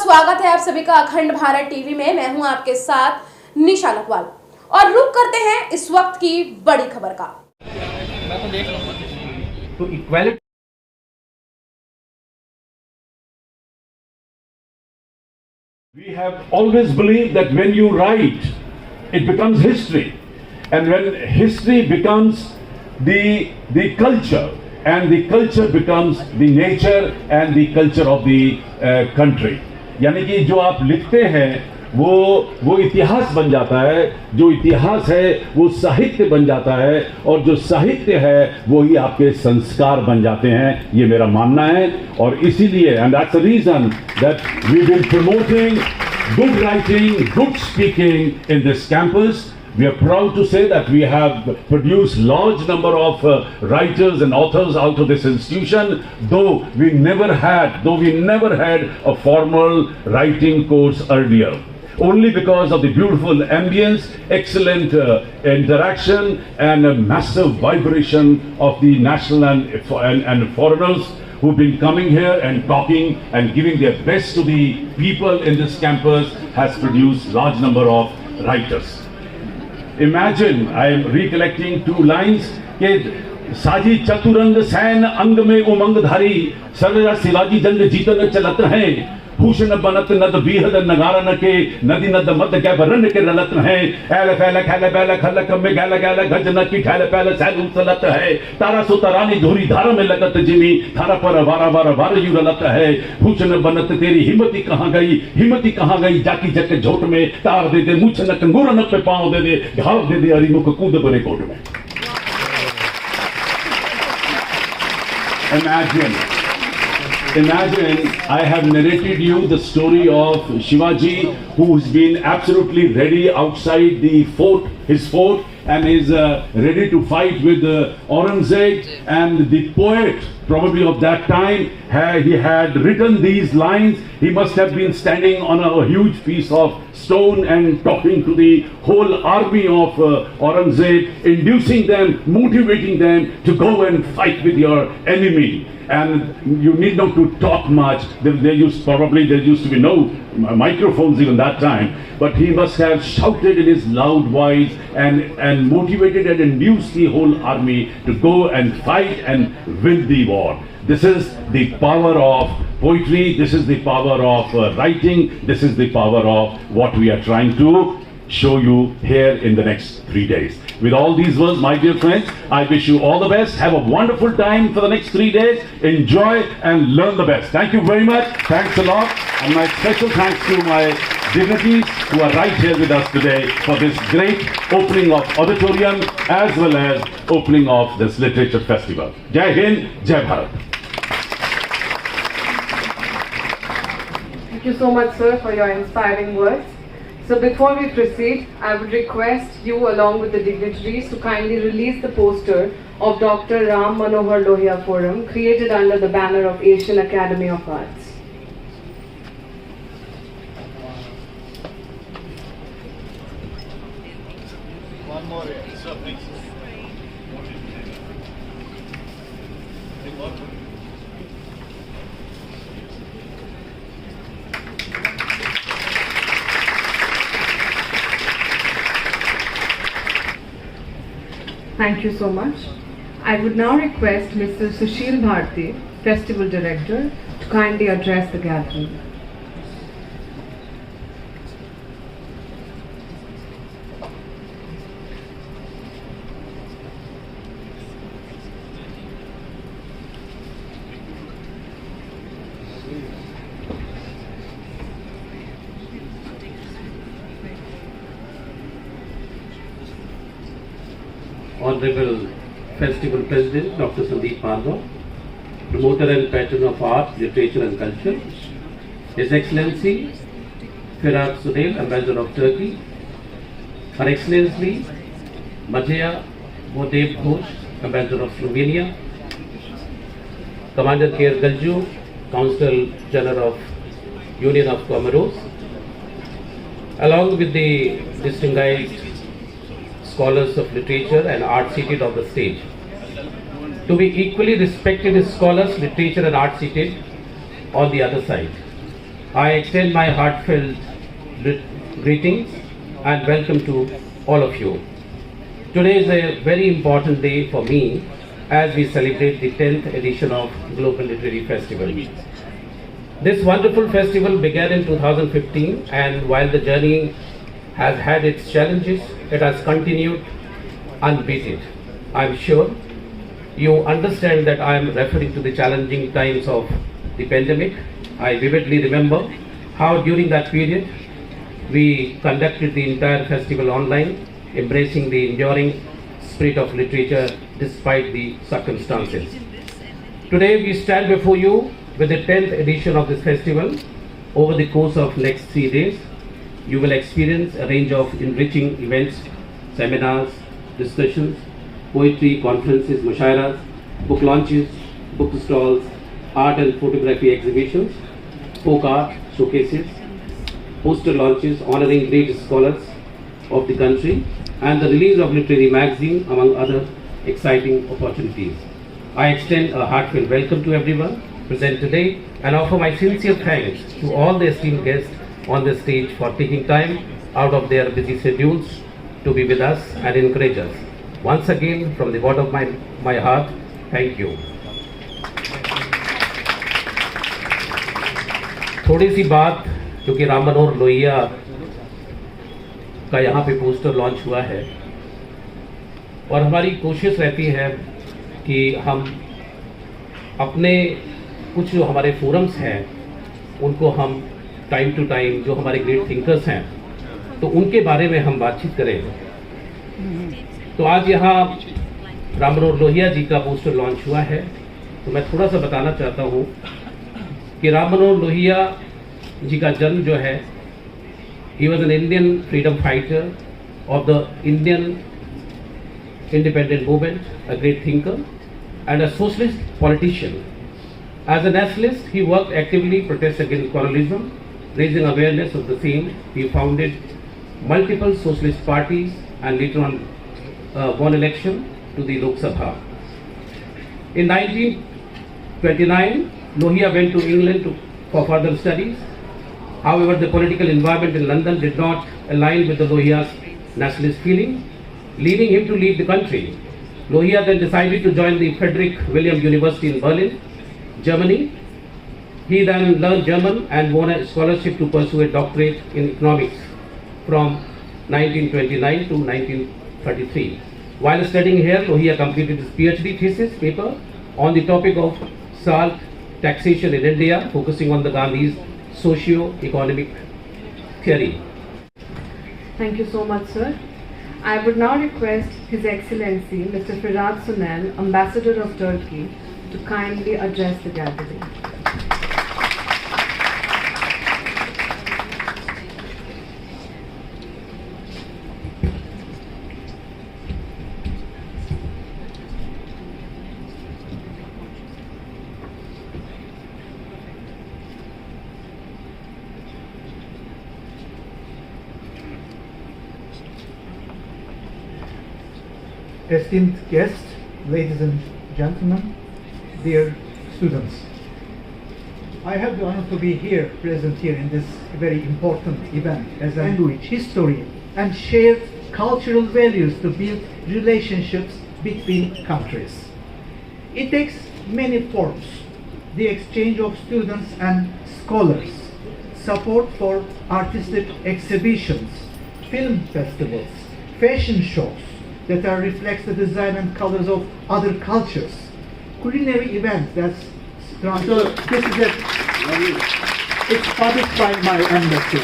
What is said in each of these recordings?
स्वागत है आप सभी का अखंड भारत टीवी में। मैं हूं आपके साथ निशा लखवाल और रुक करते हैं इस वक्त की बड़ी खबर का। मैं तो देख लूंगा। तो equality We have always believed that when you write, it becomes history. And when history becomes the culture, and the culture becomes the nature and the culture of the country. यानी कि जो आप लिखते हैं वो इतिहास बन जाता है, जो इतिहास है वो साहित्य बन जाता है, और जो साहित्य है वो ही आपके संस्कार बन जाते हैं, ये मेरा मानना है। और इसीलिए and that's the reason that we will promoting good writing, good speaking in this campus. We are proud to say that we have produced large number of writers and authors out of this institution, though we never had a formal writing course earlier. Only because of the beautiful ambience, excellent interaction, and a massive vibration of the national and foreigners who've been coming here and talking and giving their best to the people in this campus has produced large number of writers. Imagine, I am recollecting two lines के साजी चतुरंग San अंग में उमंग धारी सरजा शिवाजी जंग जीतन चलत हैं भूषण बनत नद बीहद नगारा न के नदी नद मद कै वरण के रलत हैं ऐल फैल खैल बैल खल कम में गैल गैल गज न की ठैल पैल सैल उतलत है तारा सो तरानी धोरी धारा में लगत जिमी थारा पर वारा वारा वार यू रलत है भूषण बनत तेरी हिम्मती कहाँ गई जाकी जक झोट में तार दे दे मुछ न कंगूर न पे पांव दे दे घाव दे दे अरी मुख कूद बरे कोट में। Imagine I have narrated you the story of Shivaji, who's been absolutely ready outside the fort, his fort, and is ready to fight with Aurangzeb. And the poet, probably of that time, he had written these lines. He must have been standing on a huge piece of stone and talking to the whole army of Aurangzeb, inducing them, motivating them to go and fight with your enemy. And you need not to talk much. There used to be no microphones even that time, but he must have shouted in his loud voice and motivated and induced the whole army to go and fight and win the war. This is the power of poetry, this is the power of writing, this is the power of what we are trying to show you here in the next 3 days. With all these words, my dear friends, I wish you all the best. Have a wonderful time for the next 3 days. Enjoy and learn the best. Thank you very much. Thanks a lot. And my special thanks to my dignitaries who are right here with us today for this great opening of auditorium as well as opening of this literature festival. Jai Hind, Jai Bharat. Thank you so much, sir, for your inspiring words. So before we proceed, I would request you along with the dignitaries to kindly release the poster of Dr. Ram Manohar Lohia Forum created under the banner of Asian Academy of Arts. one more, sir, please. Thank you so much. I would now request Mr. Sushil Bharti, Festival Director, to kindly address the gathering. Honorable Festival President Dr. Sandeep Madhav, Promoter and Patron of Art, Literature and Culture, His Excellency Firat Sudail, Ambassador of Turkey, Her Excellency Majeja Vodeb Ghosh, Ambassador of Slovenia, Commander K.R. Galju, Consul General of Union of Comoros, along with the distinguished scholars of literature and art seated on the stage. To be equally respected as scholars, literature and art seated on the other side. I extend my heartfelt greetings and welcome to all of you. Today is a very important day for me as we celebrate the 10th edition of Global Literary Festival. This wonderful festival began in 2015, and while the journey has had its challenges, it has continued unbeaten. I am sure you understand that I am referring to the challenging times of the pandemic. I vividly remember how during that period we conducted the entire festival online, embracing the enduring spirit of literature despite the circumstances. Today we stand before you with the 10th edition of this festival. Over the course of next 3 days, you will experience a range of enriching events, seminars, discussions, poetry, conferences, mushairas, book launches, book stalls, art and photography exhibitions, folk art showcases, poster launches honoring great scholars of the country, and the release of literary magazine, among other exciting opportunities. I extend a heartfelt welcome to everyone present today and offer my sincere thanks to all the esteemed guests on the stage for taking time out of their busy schedules to be with us and encourage us. Once again, from the bottom of my heart, thank you. थोड़ी सी बात, क्योंकि राम मनोहर लोहिया का यहाँ पे poster launch हुआ है और हमारी कोशिश रहती है कि हम अपने कुछ जो हमारे फोरम्स हैं उनको हम टाइम टू टाइम, जो हमारे ग्रेट थिंकर्स हैं, तो उनके बारे में हम बातचीत करें। तो आज यहाँ राम मनोहर लोहिया जी का पोस्टर लॉन्च हुआ है, तो मैं थोड़ा सा बताना चाहता हूँ कि राम मनोहर लोहिया जी का जन्म जो है, he was an Indian freedom fighter of the Indian independent movement, a great thinker and a socialist politician. As a nationalist, he worked actively to protest against colonialism, raising awareness of the same. He founded multiple socialist parties and later on won election to the Lok Sabha. In 1929, Lohia went to England for further studies. However, the political environment in London did not align with the Lohia's nationalist feeling, leading him to leave the country. Lohia then decided to join the Friedrich Wilhelm University in Berlin, Germany. He then learned German and won a scholarship to pursue a doctorate in economics from 1929 to 1933. While studying here, Lohia completed his PhD thesis paper on the topic of salt taxation in India, focusing on the Gandhi's socio-economic theory. Thank you so much, sir. I would now request His Excellency Mr. Firat Sunel, Ambassador of Turkey, to kindly address the gathering. Esteemed guests, ladies and gentlemen, dear students, I have the honor to be here, present here in this very important event as a language, history, and shared cultural values to build relationships between countries. It takes many forms: the exchange of students and scholars, support for artistic exhibitions, film festivals, fashion shows that reflects the design and colors of other cultures, culinary events that's so this is it. It's published by my embassy.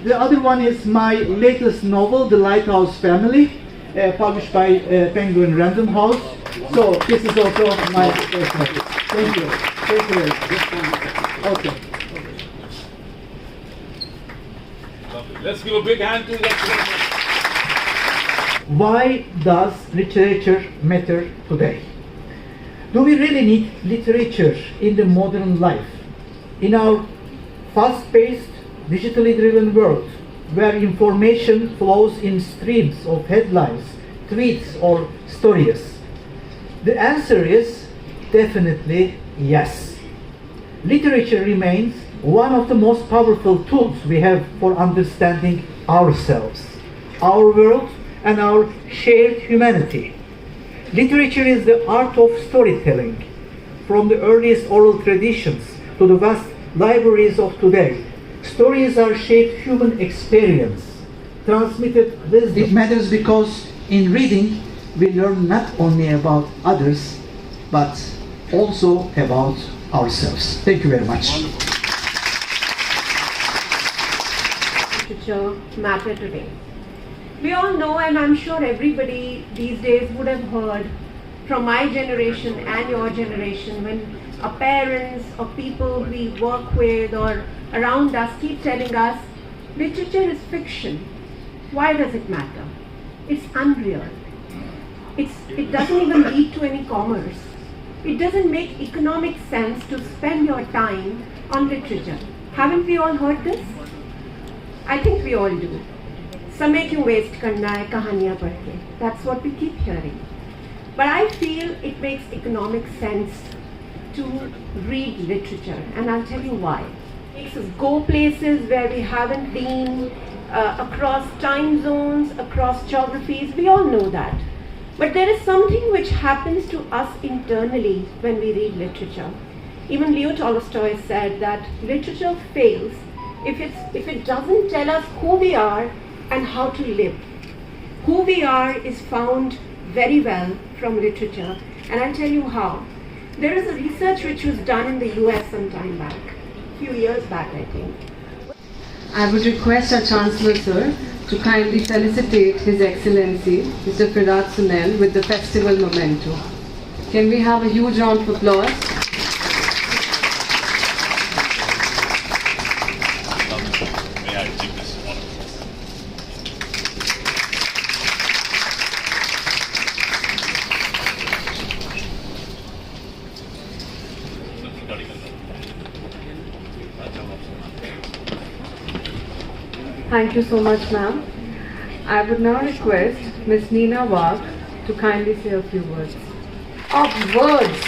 The other one is my latest novel, The Lighthouse Family, published by Penguin Random House. So this is also my personal. Thank you. Thank you very much. Okay. Let's give a big hand to that. Why does literature matter today? Do we really need literature in the modern life? In our fast-paced, digitally driven world, where information flows in streams of headlines, tweets, or stories? The answer is definitely yes. literature remains one of the most powerful tools we have for understanding ourselves, our world, and our shared humanity. Literature is the art of storytelling, from the earliest oral traditions to the vast libraries of today. Stories are shaped human experience, transmitted wisdom. It matters because in reading, we learn not only about others, but also about ourselves. Thank you very much. Literature matter today. We all know, and I'm sure everybody these days would have heard from my generation and your generation, when our parents or people we work with or around us keep telling us, literature is fiction. Why does it matter? It's unreal. It doesn't even lead to any commerce. It doesn't make economic sense to spend your time on literature. Haven't we all heard this? I think we all do. समय क्यों waste करना है कहानियाँ पढ़ के? That's what we keep hearing. But I feel it makes economic sense to read literature, and I'll tell you why. It makes us go places where we haven't been, across time zones, across geographies. We all know that. But there is something which happens to us internally when we read literature. Even Leo Tolstoy said that literature fails if it doesn't tell us who we are and how to live. Who we are is found very well from literature, and I'll tell you how. There is a research which was done in the US some time back, a few years back I think. I would request our Chancellor, sir, to kindly felicitate His Excellency, Mr. Firat Sunel, with the festival memento. Can we have a huge round of applause? May I take this honor? Thank you so much, ma'am. I would now request Ms. Nina Wag to kindly say a few words. Of words,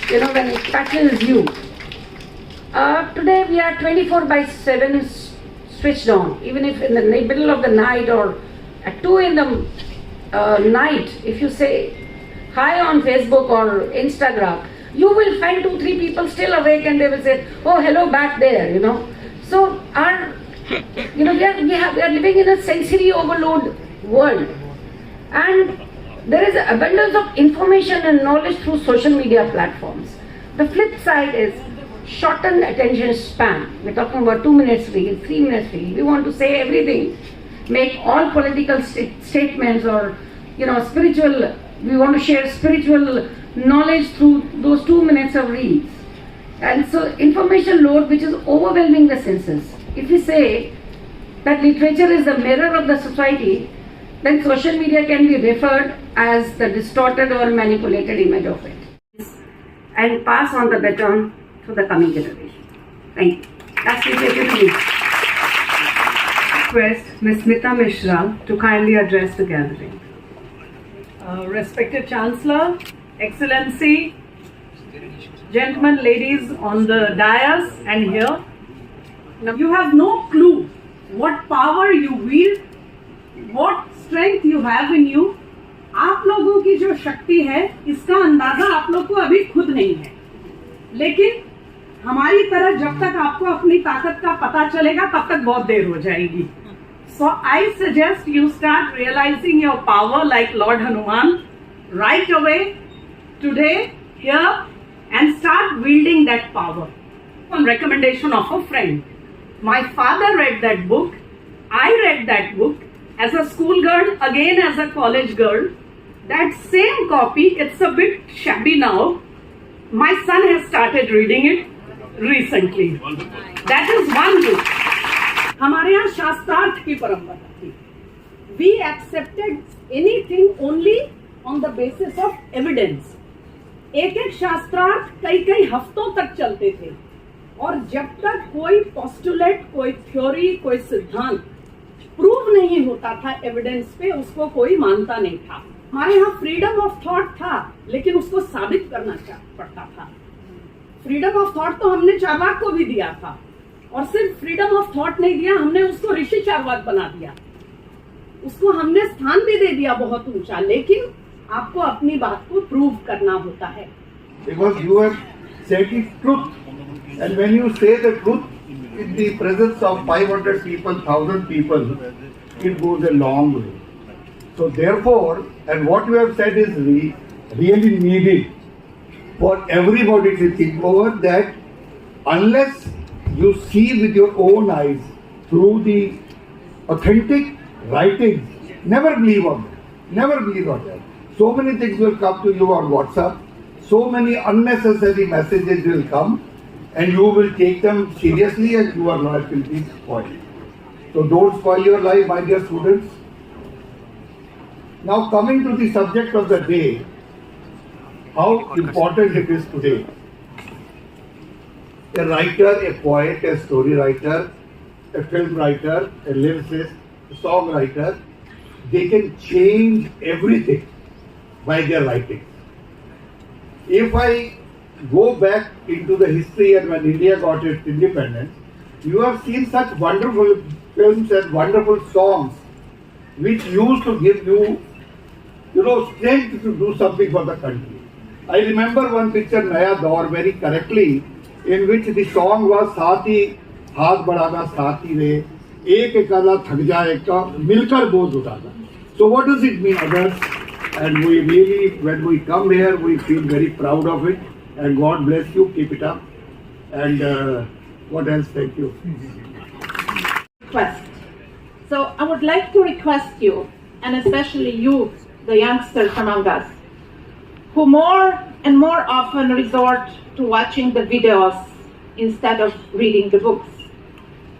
when it touches you. Today we are 24/7 switched on. Even if in the middle of the night or at 2 in the night, if you say hi on Facebook or Instagram, you will find 2-3 people still awake and they will say, oh, hello back there, So we are living in a sensory overload world, and there is abundance of information and knowledge through social media platforms. The flip side is shortened attention span. We're talking about 2 minutes reel, 3 minutes reel. We want to say everything, make all political statements or spiritual. We want to share spiritual knowledge through those 2 minutes of reels, and so information load which is overwhelming the senses. If we say that literature is the mirror of the society, then social media can be referred as the distorted or manipulated image of it, and pass on the baton to the coming generation. Thank you. That's literature to me. Request Ms. Smita Mishra to kindly address the gathering. Respected Chancellor, Excellency, gentlemen, ladies on the dais and here, now you have no clue what power you wield, what strength you have in you. आप लोगों की जो शक्ति है, इसका अंदाजा आप लोग को अभी खुद नहीं है, लेकिन हमारी तरह जब तक आपको अपनी ताकत का पता चलेगा तब तक बहुत देर हो जाएगी. So I suggest you start realizing your power like Lord Hanuman right away, today, here, and start wielding that power on recommendation of a friend. My father read that book. I read that book as a schoolgirl, again as a college girl. That same copy, it's a bit shabby now. My son has started reading it recently. That is one book. हमारे यहाँ शास्त्रार्थ की परंपरा थी. We accepted anything only on the basis of evidence. एक एक शास्त्रार्थ कई हफ्तों तक चलते थे, और जब तक कोई पोस्टुलेट, कोई थ्योरी, कोई सिद्धांत प्रूव नहीं होता था एविडेंस पे, उसको कोई मानता नहीं था. हमारे यहाँ फ्रीडम ऑफ थॉट था, लेकिन उसको साबित करना पड़ता था. फ्रीडम ऑफ थॉट तो हमने चारवाक को भी दिया था, और सिर्फ फ्रीडम ऑफ थॉट नहीं दिया, हमने उसको ऋषि चारवाक बना दिया, उसको हमने स्थान भी दे दिया बहुत ऊंचा। लेकिन आपको अपनी बात को प्रूव करना होता है। Because you have said the truth, and when you say the truth in the presence of 500 people, 1000 people, it goes a long way. So therefore, and what you have said is really needed for everybody to think over, that unless you see with your own eyes through the authentic writings, never believe on them. Never believe on them. So many things will come to you on WhatsApp. So many unnecessary messages will come, and you will take them seriously, and your life will be spoiled. So don't spoil your life, my dear students. Now coming to the subject of the day, how important it is today. A writer, a poet, a story writer, a film writer, a lyricist, a songwriter, they can change everything by their writing. If I go back into the history and when India got its independence, you have seen such wonderful films and wonderful songs which used to give you, strength to do something for the country. I remember one picture, Naya Daur, very correctly, in which the song was Saathi, Haath Badhana Saathi Re, Ek Ekala Thak Jayega, Milkar Bodh Utana. So what does it mean, others? And we really, when we come here, we feel very proud of it. And God bless you, keep it up. And what else? Thank you. Request. So I would like to request you, and especially you, the youngsters among us, who more and more often resort to watching the videos instead of reading the books,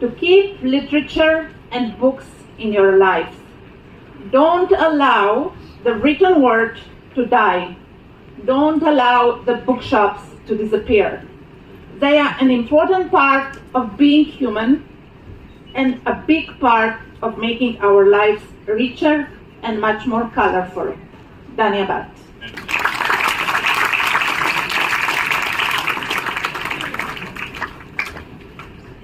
to keep literature and books in your lives. Don't allow the written word to die. Don't allow the bookshops to disappear. They are an important part of being human and a big part of making our lives richer and much more colorful. Dhanyabad.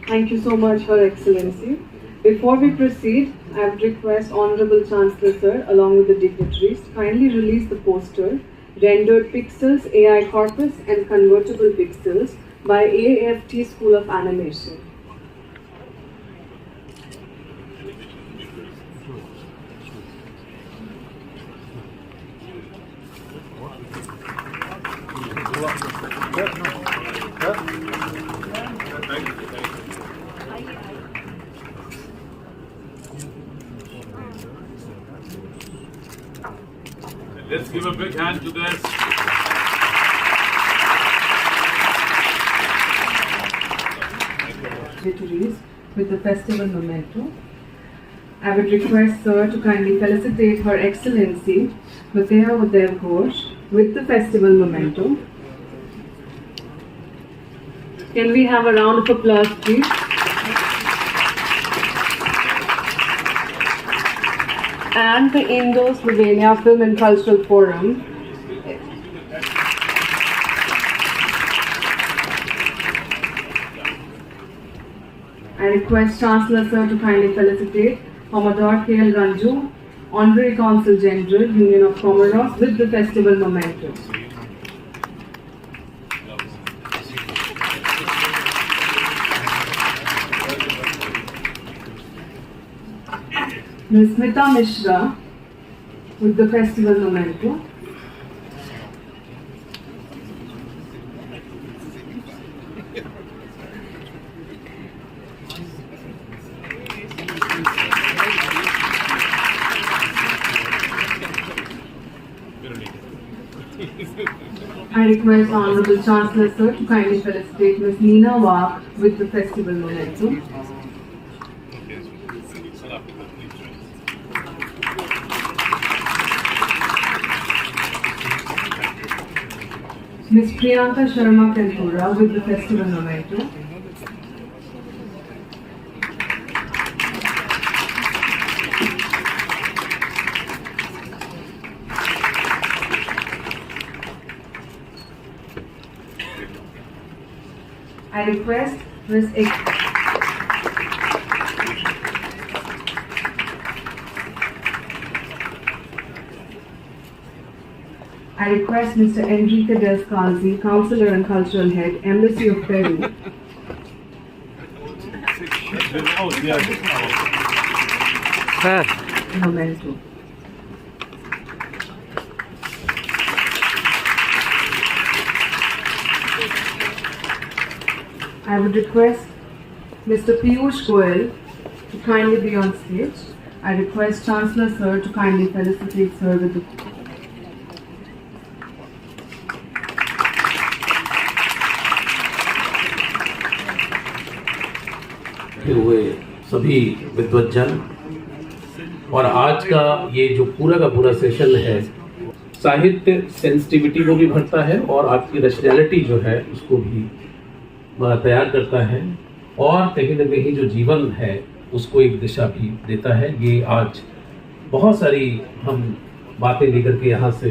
Thank you so much, Her Excellency. Before we proceed, I would request Honorable Chancellor Sir, along with the dignitaries, to kindly release the poster, Rendered Pixels, AI Corpus and Convertible Pixels by AFT School of Animation. Let's give a big hand to this. Dignitaries with the festival memento. I would request Sir to kindly felicitate Her Excellency Bhatia Udav Ghosh with the festival memento. Can we have a round of applause, please? And the Indo-Slovenia Film and Cultural Forum. I request Chancellor Sir to kindly felicitate Commodore K.L. Ganju, Honorary Consul General, Union of Comoros, with the festival memento. Ms. Smita Mishra with the festival memento. I request Honorable Chancellor Sir to kindly felicitate Ms. Neena Waq with the festival memento. Ms. Priyanka Sharma Kanpura with the festival memento. I request Ms. I request Mr. Enrique Descalzi, Counselor and Cultural Head, Embassy of Peru. Momento. I would request Mr. Piyush Goyal to kindly be on stage. I request Chancellor Sir to kindly felicitate Sir with the हुए सभी विद्वज्जन और आज का ये जो पूरा का पूरा सेशन है, साहित्य सेंसिटिविटी को भी भरता है और आपकी रैशनैलिटी जो है उसको भी तैयार करता है और कहीं न कहीं जो जीवन है उसको एक दिशा भी देता है। ये आज बहुत सारी हम बातें लेकर के यहाँ से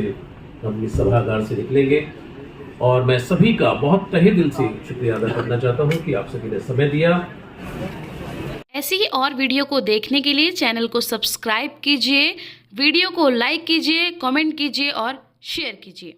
हम इस सभागार से निकलेंगे और मैं सभी का बहुत तहे दिल से शुक्रिया अदा करना चाहता हूँ कि आप सभी ने समय दिया। ऐसी ही और वीडियो को देखने के लिए चैनल को सब्सक्राइब कीजिए, वीडियो को लाइक कीजिए, कमेंट कीजिए और शेयर कीजिए।